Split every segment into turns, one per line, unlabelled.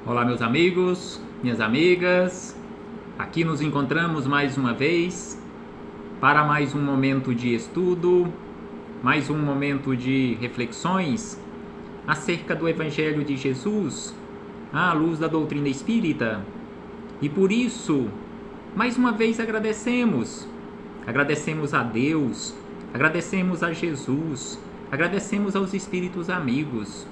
Olá, meus amigos, minhas amigas. Aqui nos encontramos mais uma vez para mais um momento de estudo, mais um momento de reflexões acerca do Evangelho de Jesus, à luz da doutrina espírita. E por isso, mais uma vez agradecemos a Deus, agradecemos a Jesus, agradecemos aos espíritos amigos.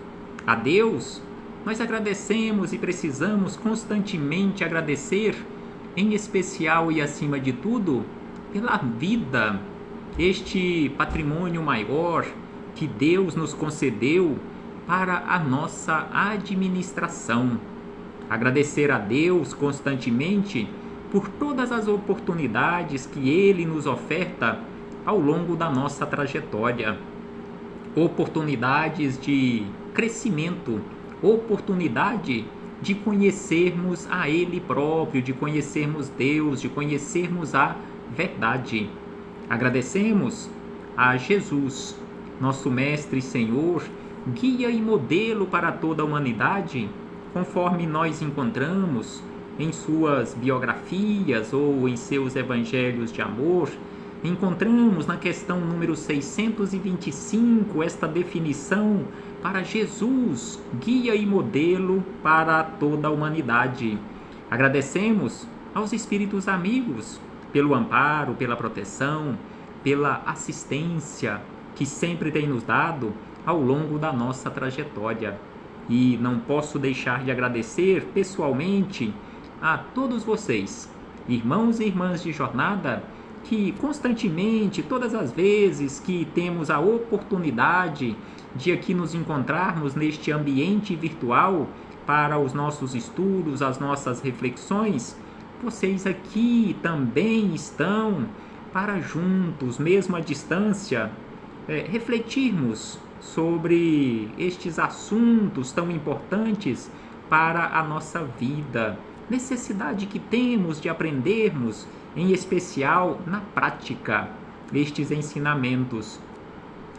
A Deus, nós agradecemos e precisamos constantemente agradecer, em especial e acima de tudo, pela vida, este patrimônio maior que Deus nos concedeu para a nossa administração. Agradecer a Deus constantemente por todas as oportunidades que Ele nos oferta ao longo da nossa trajetória. Oportunidades de crescimento, oportunidade de conhecermos a Ele próprio, de conhecermos Deus, de conhecermos a verdade. Agradecemos a Jesus, nosso Mestre e Senhor, guia e modelo para toda a humanidade, conforme nós encontramos em suas biografias ou em seus evangelhos de amor. Encontramos na questão número 625 esta definição para Jesus, guia e modelo para toda a humanidade. Agradecemos aos espíritos amigos pelo amparo, pela proteção, pela assistência que sempre tem nos dado ao longo da nossa trajetória. E não posso deixar de agradecer pessoalmente a todos vocês, irmãos e irmãs de jornada, que constantemente, todas as vezes que temos a oportunidade de aqui nos encontrarmos neste ambiente virtual para os nossos estudos, as nossas reflexões, vocês aqui também estão para juntos, mesmo à distância, refletirmos sobre estes assuntos tão importantes para a nossa vida. Necessidade que temos de aprendermos, em especial na prática, estes ensinamentos.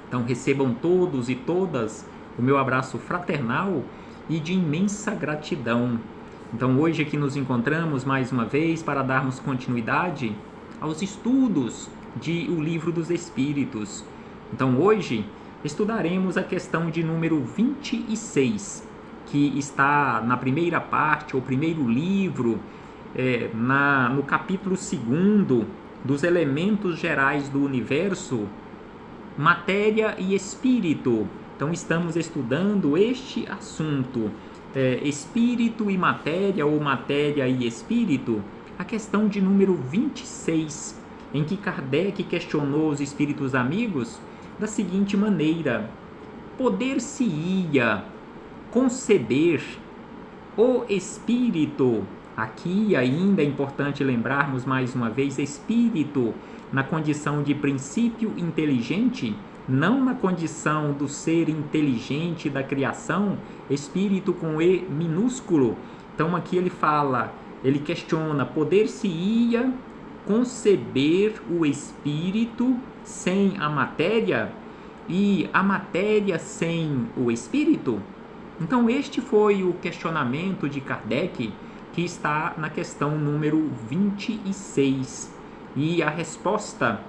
Então recebam todos e todas o meu abraço fraternal e de imensa gratidão. Então hoje aqui nos encontramos mais uma vez para darmos continuidade aos estudos de O Livro dos Espíritos. Então hoje estudaremos a questão de número 26, que está na primeira parte, ou primeiro livro, no capítulo 2 dos Elementos Gerais do Universo, Matéria e Espírito. Então estamos estudando este assunto, Espírito e Matéria, ou Matéria e Espírito, a questão de número 26, em que Kardec questionou os espíritos amigos da seguinte maneira: poder-se-ia conceber o espírito, aqui ainda é importante lembrarmos mais uma vez, espírito na condição de princípio inteligente, não na condição do ser inteligente da criação, espírito com E minúsculo. Então aqui ele questiona, poder-se-ia conceber o espírito sem a matéria e a matéria sem o espírito? Então este foi o questionamento de Kardec, que está na questão número 26. E a resposta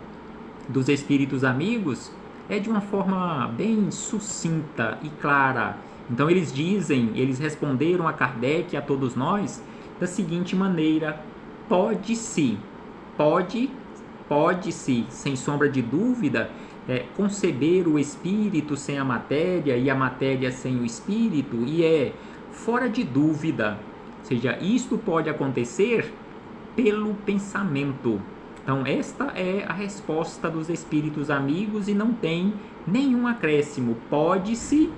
dos espíritos amigos é de uma forma bem sucinta e clara. Então eles responderam a Kardec e a todos nós da seguinte maneira: pode-se, sem sombra de dúvida, conceber o espírito sem a matéria e a matéria sem o espírito, e é fora de dúvida. Ou seja, isto pode acontecer pelo pensamento. Então esta é a resposta dos espíritos amigos e não tem nenhum acréscimo. Pode-se,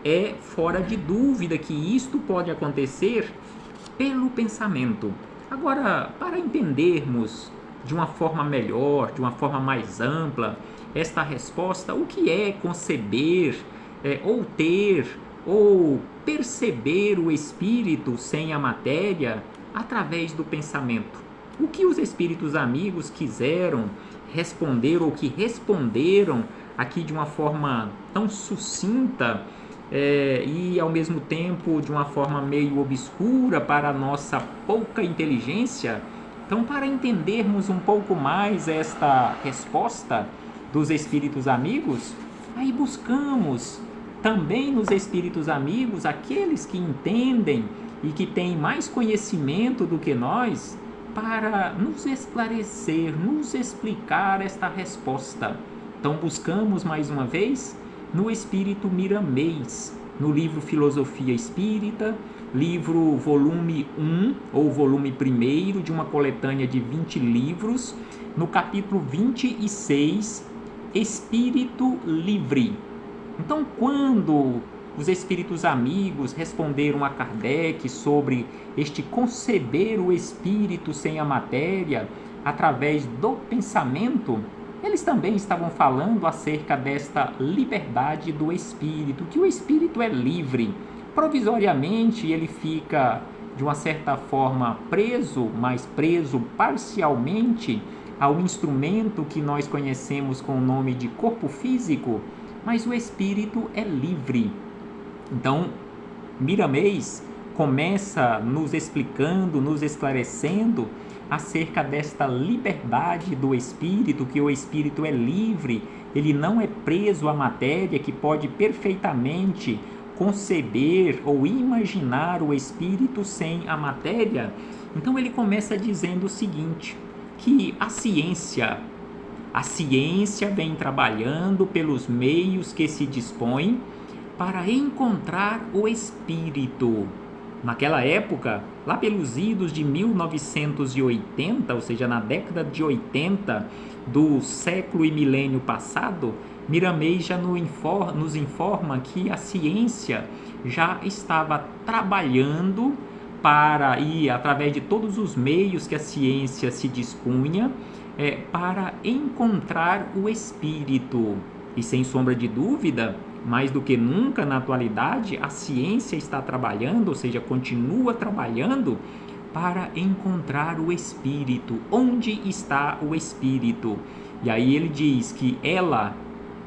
é fora de dúvida que isto pode acontecer pelo pensamento. Agora, para entendermos de uma forma melhor, de uma forma mais ampla, esta resposta, o que é conceber, ou ter, ou perceber o espírito sem a matéria através do pensamento? O que os espíritos amigos quiseram responder, ou que responderam aqui de uma forma tão sucinta, e ao mesmo tempo de uma forma meio obscura para a nossa pouca inteligência. Então, para entendermos um pouco mais esta resposta dos espíritos amigos, aí buscamos também nos espíritos amigos aqueles que entendem e que têm mais conhecimento do que nós, para nos esclarecer, nos explicar esta resposta. Então buscamos mais uma vez no espírito Miramês, no livro Filosofia Espírita, livro volume 1 ou volume 1 de uma coletânea de 20 livros, no capítulo 26, Espírito Livre. Então, quando os espíritos amigos responderam a Kardec sobre este conceber o espírito sem a matéria através do pensamento, eles também estavam falando acerca desta liberdade do espírito, que o espírito é livre. Provisoriamente ele fica, de uma certa forma, preso, mas preso parcialmente ao instrumento que nós conhecemos com o nome de corpo físico, mas o espírito é livre. Então, Miramês começa nos explicando, nos esclarecendo acerca desta liberdade do espírito, que o espírito é livre, ele não é preso à matéria, que pode perfeitamente conceber ou imaginar o espírito sem a matéria. Então ele começa dizendo o seguinte, que a ciência vem trabalhando pelos meios que se dispõe para encontrar o espírito. Naquela época, lá pelos idos de 1980, ou seja, na década de 80 do século e milênio passado, Miramês já nos informa que a ciência já estava trabalhando para, e através de todos os meios que a ciência se dispunha, para encontrar o espírito. E sem sombra de dúvida, mais do que nunca na atualidade, a ciência está trabalhando, ou seja, continua trabalhando para encontrar o espírito. Onde está o espírito? E aí ele diz que ela,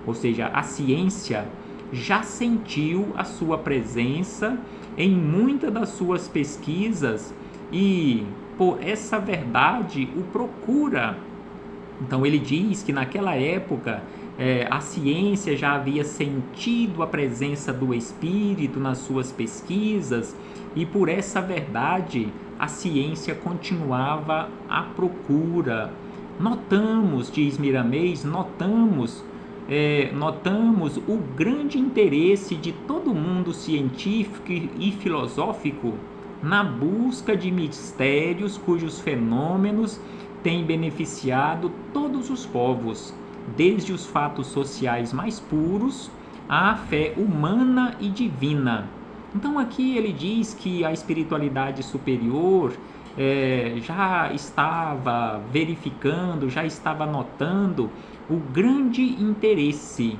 ou seja, a ciência, já sentiu a sua presença em muitas das suas pesquisas e por essa verdade o procura. Então ele diz que naquela época a ciência já havia sentido a presença do espírito nas suas pesquisas e por essa verdade a ciência continuava à procura. Notamos, diz Miramês, notamos o grande interesse de todo mundo científico e filosófico na busca de mistérios cujos fenômenos têm beneficiado todos os povos, desde os fatos sociais mais puros à fé humana e divina. Então aqui ele diz que a espiritualidade superior já estava verificando, já estava notando o grande interesse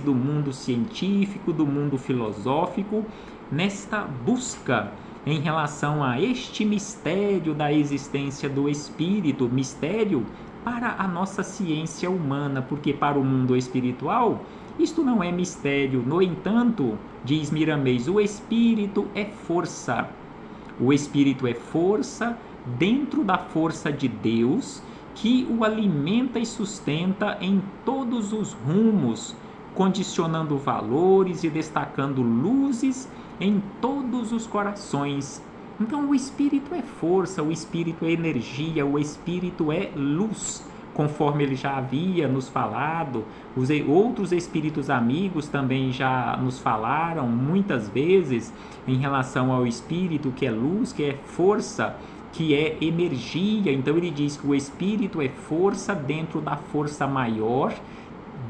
do mundo científico, do mundo filosófico, nesta busca em relação a este mistério da existência do espírito, mistério para a nossa ciência humana, porque para o mundo espiritual isto não é mistério. No entanto, diz Miramês, o espírito é força. O espírito é força dentro da força de Deus, que o alimenta e sustenta em todos os rumos, condicionando valores e destacando luzes em todos os corações. Então o espírito é força, o espírito é energia, o espírito é luz, conforme ele já havia nos falado. Os outros espíritos amigos também já nos falaram muitas vezes em relação ao espírito, que é luz, que é força, que é energia. Então ele diz que o espírito é força dentro da força maior,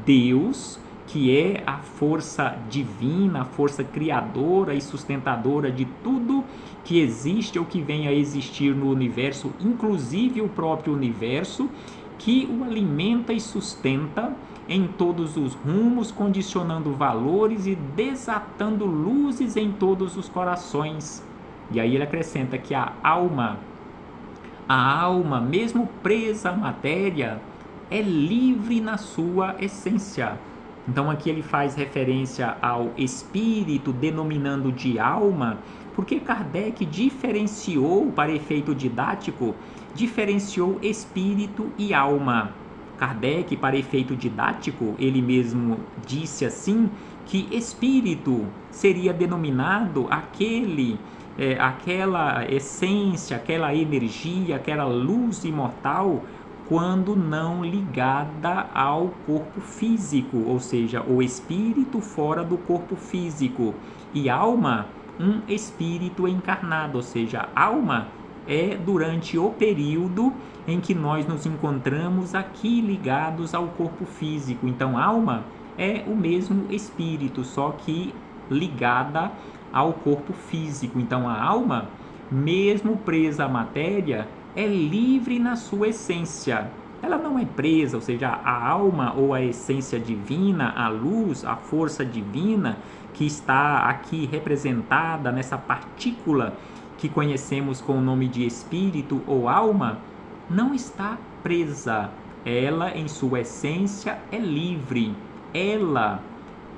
Deus, que é a força divina, a força criadora e sustentadora de tudo que existe ou que venha a existir no universo, inclusive o próprio universo, que o alimenta e sustenta em todos os rumos, condicionando valores e desatando luzes em todos os corações. E aí ele acrescenta que a alma, mesmo presa à matéria, é livre na sua essência. Então aqui ele faz referência ao espírito, denominando de alma, porque Kardec diferenciou, para efeito didático, diferenciou espírito e alma. Kardec, para efeito didático, ele mesmo disse assim, que espírito seria denominado aquela essência, aquela energia, aquela luz imortal, quando não ligada ao corpo físico, ou seja, o espírito fora do corpo físico. E alma, um espírito encarnado, ou seja, alma é durante o período em que nós nos encontramos aqui ligados ao corpo físico. Então, alma é o mesmo espírito, só que ligada ao corpo físico. Então, a alma, mesmo presa à matéria, é livre na sua essência. Ela não é presa, ou seja, a alma ou a essência divina, a luz, a força divina que está aqui representada nessa partícula que conhecemos com o nome de espírito ou alma, não está presa. Ela, em sua essência, é livre. Ela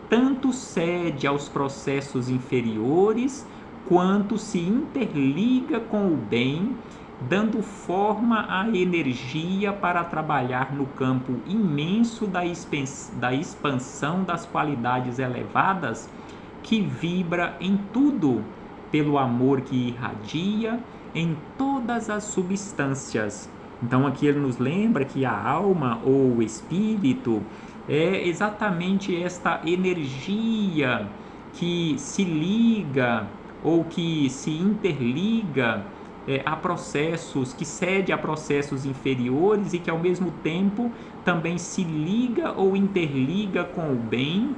tanto cede aos processos inferiores, quanto se interliga com o bem, dando forma à energia para trabalhar no campo imenso da expansão das qualidades elevadas, que vibra em tudo, pelo amor que irradia em todas as substâncias. Então aqui ele nos lembra que a alma ou o espírito é exatamente esta energia que se liga ou que se interliga a processos, que cede a processos inferiores e que ao mesmo tempo também se liga ou interliga com o bem,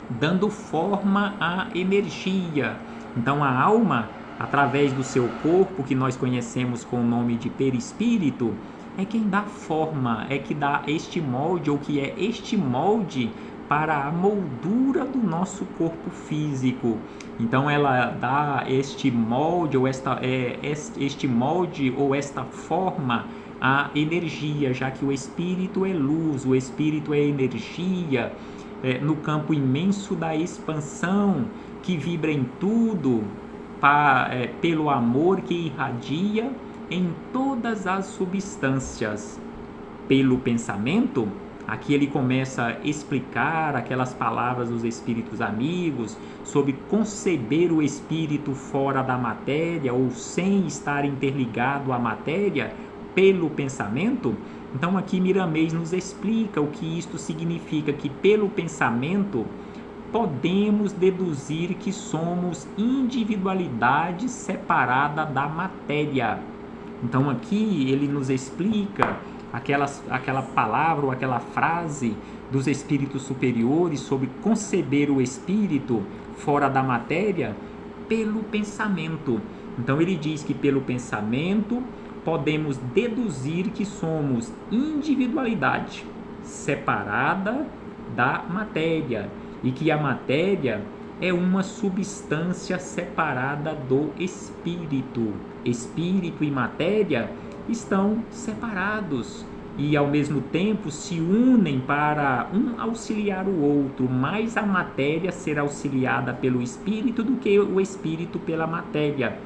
dando forma à energia. Então a alma, através do seu corpo, que nós conhecemos com o nome de perispírito, é quem dá forma, é que dá este molde, ou que é este molde para a moldura do nosso corpo físico. Então ela dá este molde ou esta forma à energia, já que o espírito é luz, o espírito é energia, no campo imenso da expansão, que vibra em tudo, pelo amor que irradia em todas as substâncias. Pelo pensamento, aqui ele começa a explicar aquelas palavras dos espíritos amigos sobre conceber o espírito fora da matéria ou sem estar interligado à matéria pelo pensamento. Então aqui Miramês nos explica o que isto significa, que pelo pensamento podemos deduzir que somos individualidade separada da matéria. Então aqui ele nos explica aquela palavra ou aquela frase dos espíritos superiores sobre conceber o espírito fora da matéria pelo pensamento. Então ele diz que pelo pensamento podemos deduzir que somos individualidade separada da matéria e que a matéria é uma substância separada do espírito. Espírito e matéria estão separados e ao mesmo tempo se unem para um auxiliar o outro, mais a matéria ser auxiliada pelo espírito do que o espírito pela matéria.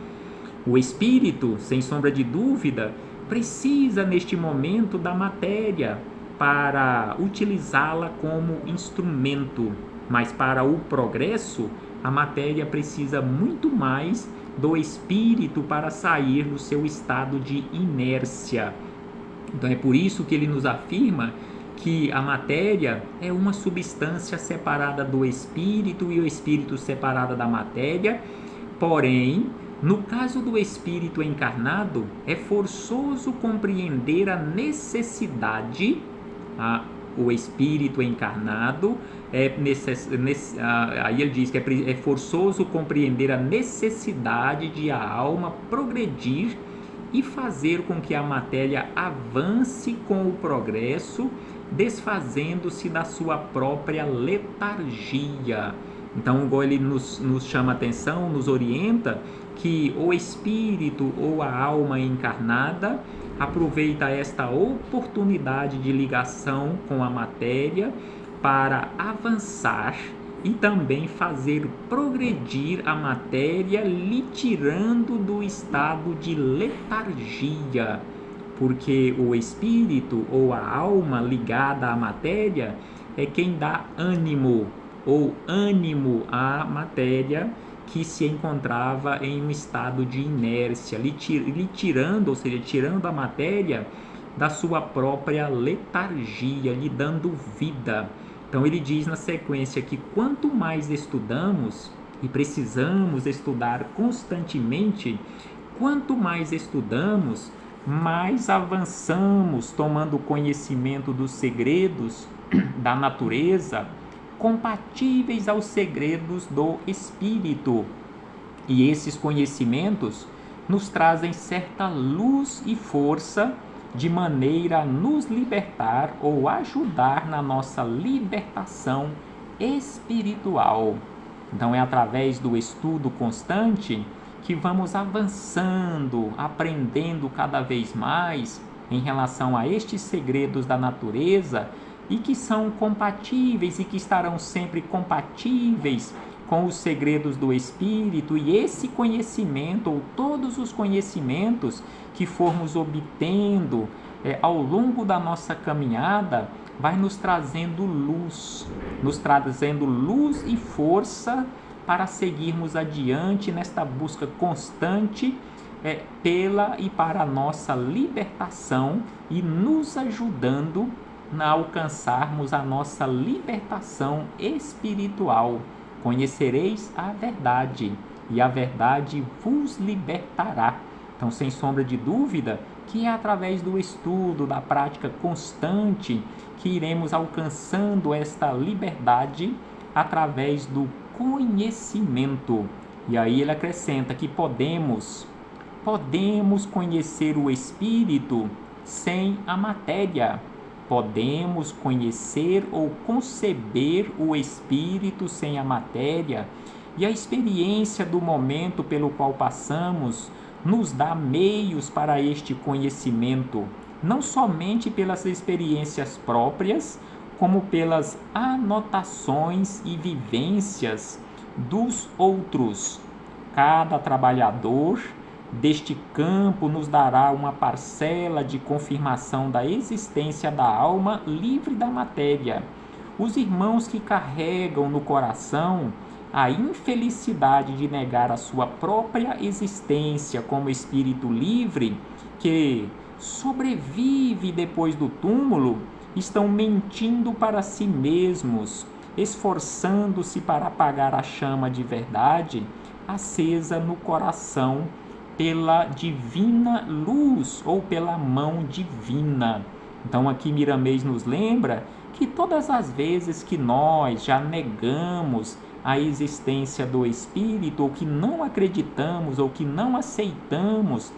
O espírito, sem sombra de dúvida, precisa neste momento da matéria para utilizá-la como instrumento, mas para o progresso, a matéria precisa muito mais do espírito para sair do seu estado de inércia. Então é por isso que ele nos afirma que a matéria é uma substância separada do espírito e o espírito separado da matéria, porém, no caso do espírito encarnado, é forçoso compreender a necessidade, o espírito encarnado, aí ele diz que é forçoso compreender a necessidade de a alma progredir e fazer com que a matéria avance com o progresso, desfazendo-se da sua própria letargia. Então, ele nos chama a atenção, nos orienta que o espírito ou a alma encarnada aproveita esta oportunidade de ligação com a matéria para avançar e também fazer progredir a matéria, lhe tirando do estado de letargia, porque o espírito ou a alma ligada à matéria é quem dá ânimo ou ânimo à matéria que se encontrava em um estado de inércia, lhe tirando, ou seja, tirando a matéria da sua própria letargia, lhe dando vida. Então ele diz na sequência que quanto mais estudamos, e precisamos estudar constantemente, quanto mais estudamos, mais avançamos tomando conhecimento dos segredos da natureza, compatíveis aos segredos do espírito. E esses conhecimentos nos trazem certa luz e força de maneira a nos libertar ou ajudar na nossa libertação espiritual. Então é através do estudo constante que vamos avançando, aprendendo cada vez mais em relação a estes segredos da natureza e que são compatíveis e que estarão sempre compatíveis com os segredos do Espírito. E esse conhecimento, ou todos os conhecimentos que formos obtendo ao longo da nossa caminhada, vai nos trazendo luz e força para seguirmos adiante nesta busca constante pela e para a nossa libertação e nos ajudando a alcançarmos a nossa libertação espiritual. Conhecereis a verdade, e a verdade vos libertará. Então, sem sombra de dúvida, que é através do estudo, da prática constante, que iremos alcançando esta liberdade através do conhecimento. E aí ele acrescenta que podemos conhecer o Espírito sem a matéria. Podemos conhecer ou conceber o Espírito sem a matéria, e a experiência do momento pelo qual passamos nos dá meios para este conhecimento, não somente pelas experiências próprias, como pelas anotações e vivências dos outros. Cada trabalhador deste campo nos dará uma parcela de confirmação da existência da alma livre da matéria. Os irmãos que carregam no coração a infelicidade de negar a sua própria existência como espírito livre, que sobrevive depois do túmulo, estão mentindo para si mesmos, esforçando-se para apagar a chama de verdade acesa no coração pela divina luz ou pela mão divina. Então aqui Miramês nos lembra que todas as vezes que nós já negamos a existência do Espírito, ou que não acreditamos, ou que não aceitamos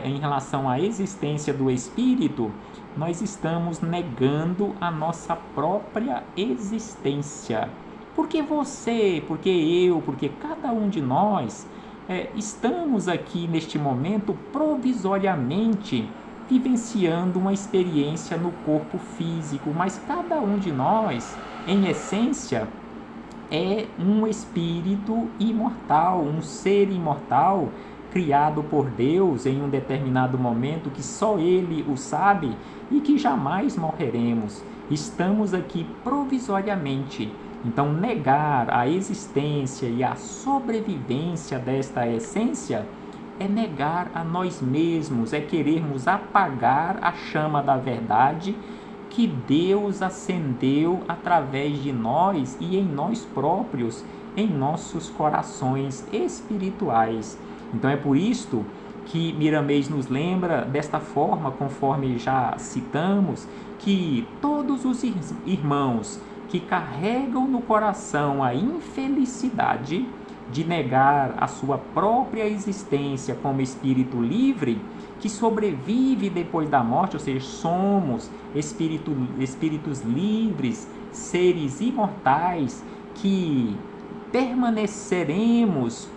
em relação à existência do Espírito, nós estamos negando a nossa própria existência. Porque você, porque eu, porque cada um de nós estamos aqui neste momento provisoriamente vivenciando uma experiência no corpo físico, mas cada um de nós, em essência, é um espírito imortal, um ser imortal criado por Deus em um determinado momento que só Ele o sabe e que jamais morreremos. Estamos aqui provisoriamente. Então, negar a existência e a sobrevivência desta essência é negar a nós mesmos, é querermos apagar a chama da verdade que Deus acendeu através de nós e em nós próprios, em nossos corações espirituais. Então é por isto que Miramês nos lembra desta forma, conforme já citamos, que todos os irmãos que carregam no coração a infelicidade de negar a sua própria existência como espírito livre, que sobrevive depois da morte, ou seja, somos espíritos livres, seres imortais, que permaneceremos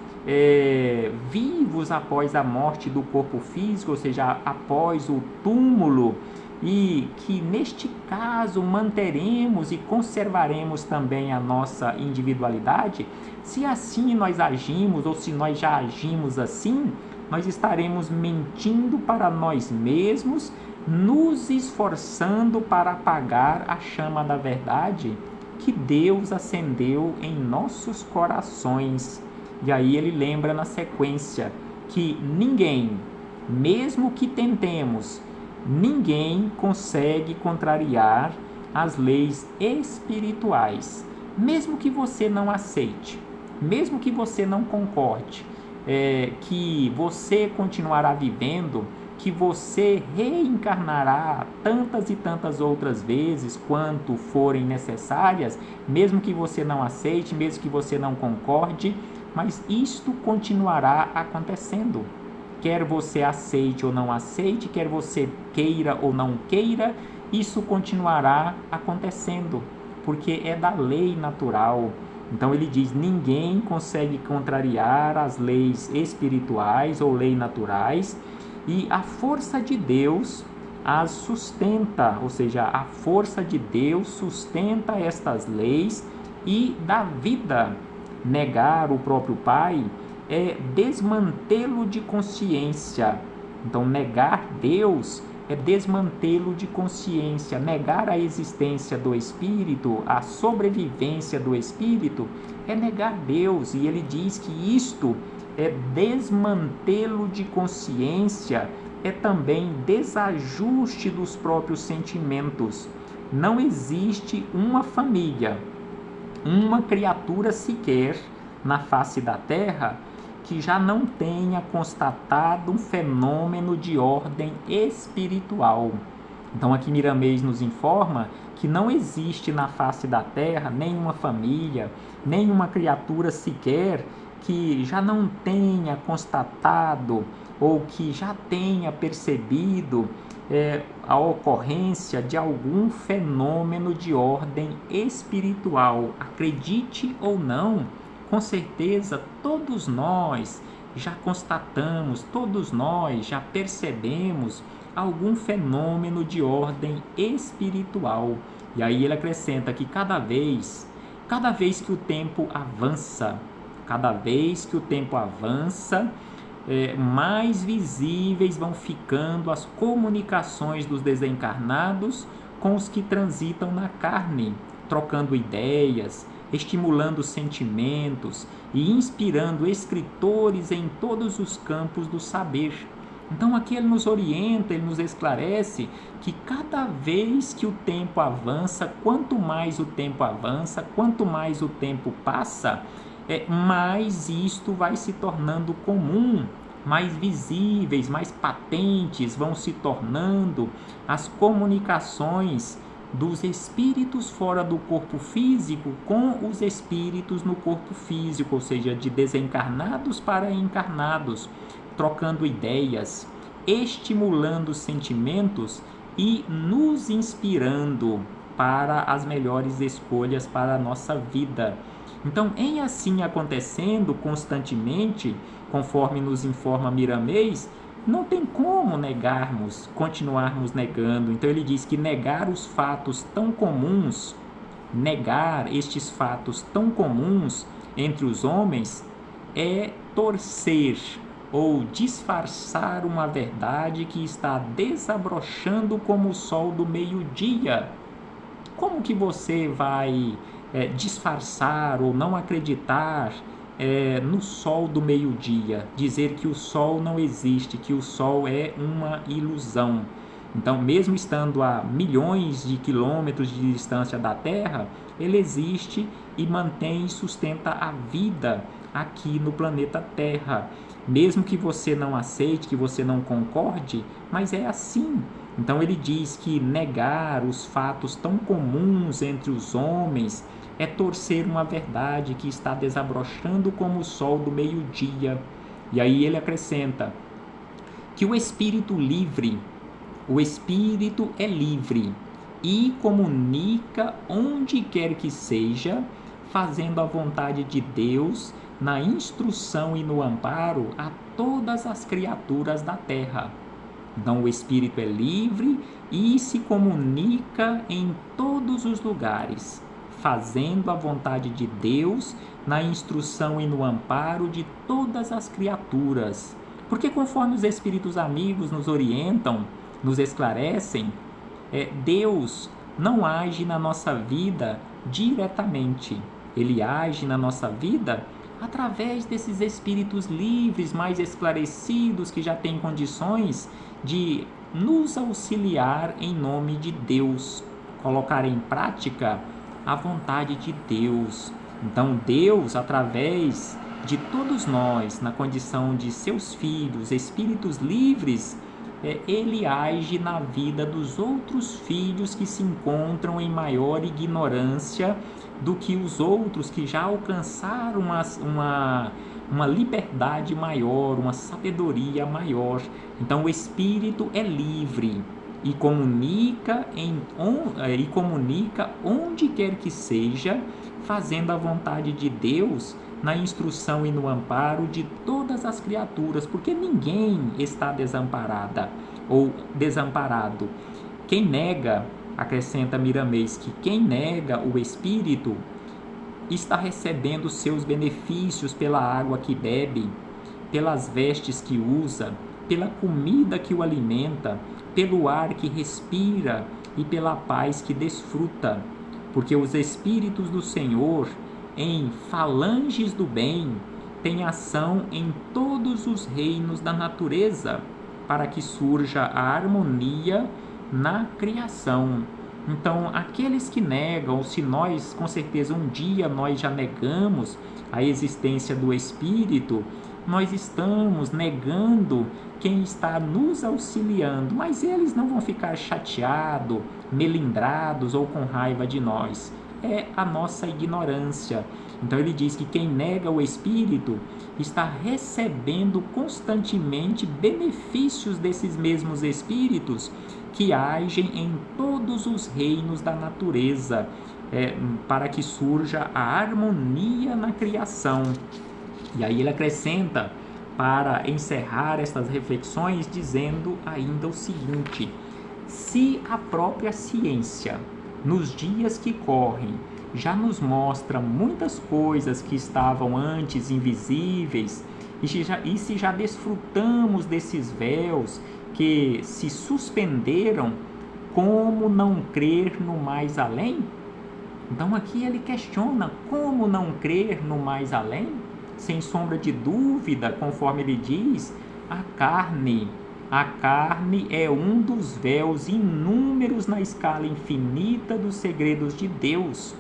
vivos após a morte do corpo físico, ou seja, após o túmulo, e que neste caso manteremos e conservaremos também a nossa individualidade, se assim nós agimos ou se nós já agimos assim, nós estaremos mentindo para nós mesmos, nos esforçando para apagar a chama da verdade que Deus acendeu em nossos corações. E aí ele lembra na sequência que ninguém, mesmo que tentemos, ninguém consegue contrariar as leis espirituais. Mesmo que você não aceite, mesmo que você não concorde, que você continuará vivendo, que você reencarnará tantas e tantas outras vezes quanto forem necessárias, mesmo que você não aceite, mesmo que você não concorde, mas isto continuará acontecendo. Quer você aceite ou não aceite, quer você queira ou não queira, isso continuará acontecendo, porque é da lei natural. Então ele diz, ninguém consegue contrariar as leis espirituais ou leis naturais, e a força de Deus as sustenta, ou seja, a força de Deus sustenta estas leis e dá vida. Negar o próprio Pai é desmantê-lo de consciência. Então, negar Deus é desmantê-lo de consciência. Negar a existência do Espírito, a sobrevivência do Espírito, é negar Deus. E ele diz que isto é desmantê-lo de consciência, é também desajuste dos próprios sentimentos. Não existe uma família, uma criatura sequer na face da terra que já não tenha constatado um fenômeno de ordem espiritual. Então aqui Miramês nos informa que não existe na face da terra nenhuma família, nenhuma criatura sequer que já não tenha constatado ou que já tenha percebido a ocorrência de algum fenômeno de ordem espiritual. Acredite ou não, com certeza todos nós já constatamos, todos nós já percebemos algum fenômeno de ordem espiritual. E aí ele acrescenta que cada vez que o tempo avança, mais visíveis vão ficando as comunicações dos desencarnados com os que transitam na carne, trocando ideias, estimulando sentimentos e inspirando escritores em todos os campos do saber. Então aqui ele nos orienta, ele nos esclarece que cada vez que o tempo avança, quanto mais o tempo avança, quanto mais o tempo passa, mais isto vai se tornando comum, mais visíveis, mais patentes vão se tornando as comunicações dos espíritos fora do corpo físico com os espíritos no corpo físico, ou seja, de desencarnados para encarnados, trocando ideias, estimulando sentimentos e nos inspirando para as melhores escolhas para a nossa vida. Então, em assim acontecendo constantemente, conforme nos informa Miramês, não tem como continuarmos negando. Então ele diz que negar estes fatos tão comuns entre os homens é torcer ou disfarçar uma verdade que está desabrochando como o sol do meio-dia. Como que você vai disfarçar ou não acreditar no sol do meio-dia, dizer que o sol não existe, que o sol é uma ilusão? Então, mesmo estando a milhões de quilômetros de distância da Terra, ele existe e mantém e sustenta a vida aqui no planeta Terra. Mesmo que você não aceite, que você não concorde, mas é assim. Então ele diz que negar os fatos tão comuns entre os homens é torcer uma verdade que está desabrochando como o sol do meio-dia. E aí ele acrescenta que o espírito é livre e comunica onde quer que seja, fazendo a vontade de Deus na instrução e no amparo a todas as criaturas da terra. Então, o Espírito é livre e se comunica em todos os lugares, fazendo a vontade de Deus na instrução e no amparo de todas as criaturas. Porque conforme os Espíritos amigos nos orientam, nos esclarecem, Deus não age na nossa vida diretamente. Ele age na nossa vida através desses espíritos livres, mais esclarecidos, que já têm condições de nos auxiliar em nome de Deus, colocar em prática a vontade de Deus. Então, Deus, através de todos nós, na condição de seus filhos, espíritos livres, ele age na vida dos outros filhos que se encontram em maior ignorância do que os outros que já alcançaram uma liberdade maior, uma sabedoria maior. Então o Espírito é livre e comunica onde quer que seja, fazendo a vontade de Deus na instrução e no amparo de todas as criaturas, porque ninguém está desamparada ou desamparado. Quem nega, acrescenta Miramês, que quem nega o Espírito está recebendo seus benefícios pela água que bebe, pelas vestes que usa, pela comida que o alimenta, pelo ar que respira e pela paz que desfruta, porque os Espíritos do Senhor, em falanges do bem, têm ação em todos os reinos da natureza, para que surja a harmonia na criação. Então, aqueles que negam, se nós, com certeza, um dia nós já negamos a existência do Espírito, nós estamos negando quem está nos auxiliando, mas eles não vão ficar chateados, melindrados ou com raiva de nós. É a nossa ignorância. Então ele diz que quem nega o Espírito está recebendo constantemente benefícios desses mesmos Espíritos que agem em todos os reinos da natureza, para que surja a harmonia na criação. E aí ele acrescenta, para encerrar estas reflexões, dizendo ainda o seguinte: se a própria ciência, nos dias que correm, já nos mostra muitas coisas que estavam antes invisíveis, e se já desfrutamos desses véus que se suspenderam, como não crer no mais além? Então aqui ele questiona: como não crer no mais além? Sem sombra de dúvida, conforme ele diz, a carne é um dos véus inúmeros na escala infinita dos segredos de Deus.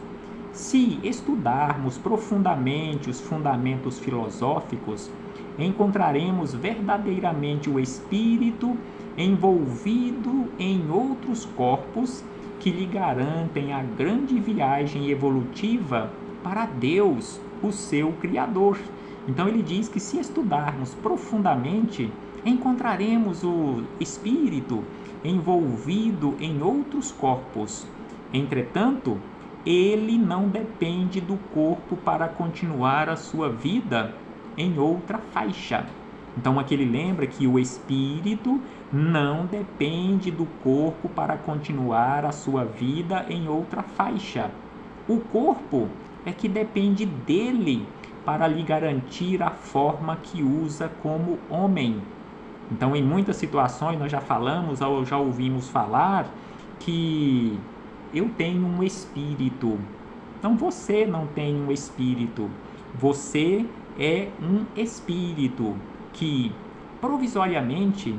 Se estudarmos profundamente os fundamentos filosóficos, encontraremos verdadeiramente o Espírito envolvido em outros corpos que lhe garantem a grande viagem evolutiva para Deus, o seu Criador. Então ele diz que se estudarmos profundamente, encontraremos o Espírito envolvido em outros corpos. Entretanto, ele não depende do corpo para continuar a sua vida em outra faixa. Então aqui ele lembra que o Espírito não depende do corpo para continuar a sua vida em outra faixa. O corpo é que depende dele para lhe garantir a forma que usa como homem. Então, em muitas situações, nós já falamos ou já ouvimos falar que eu tenho um espírito. Então, você não tem um espírito. Você é um espírito que, provisoriamente,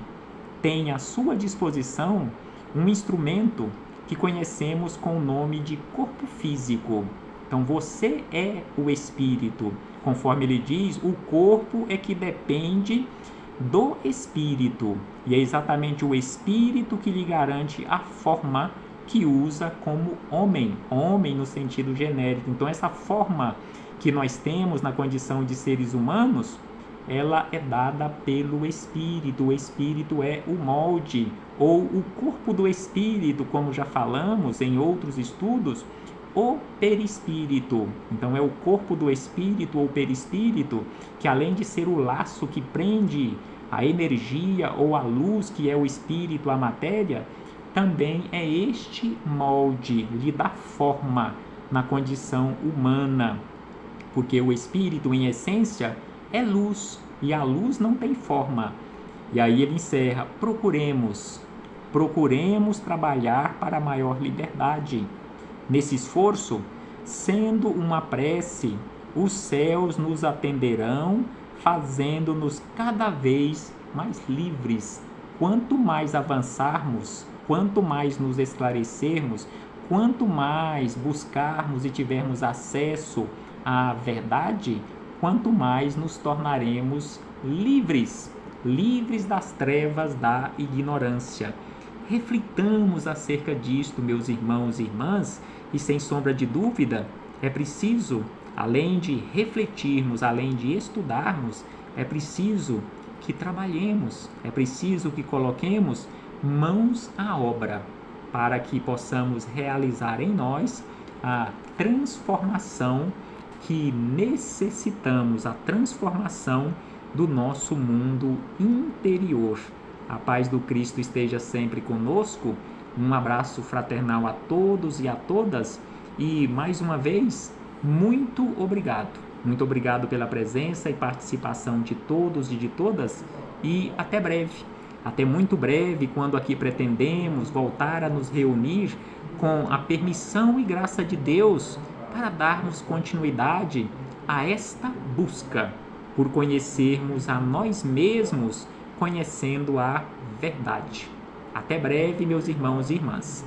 tem à sua disposição um instrumento que conhecemos com o nome de corpo físico. Então, você é o espírito. Conforme ele diz, o corpo é que depende do espírito. E é exatamente o espírito que lhe garante a forma que usa como homem. Homem no sentido genérico. Então, essa forma que nós temos na condição de seres humanos, ela é dada pelo Espírito. O Espírito é o molde, ou o corpo do Espírito, como já falamos em outros estudos, o perispírito. Então é o corpo do Espírito ou perispírito que, além de ser o laço que prende a energia ou a luz que é o espírito, a matéria, também é este molde, lhe dá forma na condição humana, porque o espírito, em essência, é luz, e a luz não tem forma. E aí ele encerra: procuremos trabalhar para a maior liberdade. Nesse esforço, sendo uma prece, os céus nos atenderão, fazendo-nos cada vez mais livres. Quanto mais avançarmos, quanto mais nos esclarecermos, quanto mais buscarmos e tivermos acesso à verdade, quanto mais nos tornaremos livres, livres das trevas da ignorância. Reflitamos acerca disto, meus irmãos e irmãs, e sem sombra de dúvida, é preciso, além de refletirmos, além de estudarmos, é preciso que trabalhemos, é preciso que coloquemos mãos à obra, para que possamos realizar em nós a transformação que necessitamos, a transformação do nosso mundo interior. A paz do Cristo esteja sempre conosco. Um abraço fraternal a todos e a todas. E, mais uma vez, muito obrigado. Muito obrigado pela presença e participação de todos e de todas. E até breve. Até muito breve, quando aqui pretendemos voltar a nos reunir com a permissão e graça de Deus para darmos continuidade a esta busca por conhecermos a nós mesmos, conhecendo a verdade. Até breve, meus irmãos e irmãs.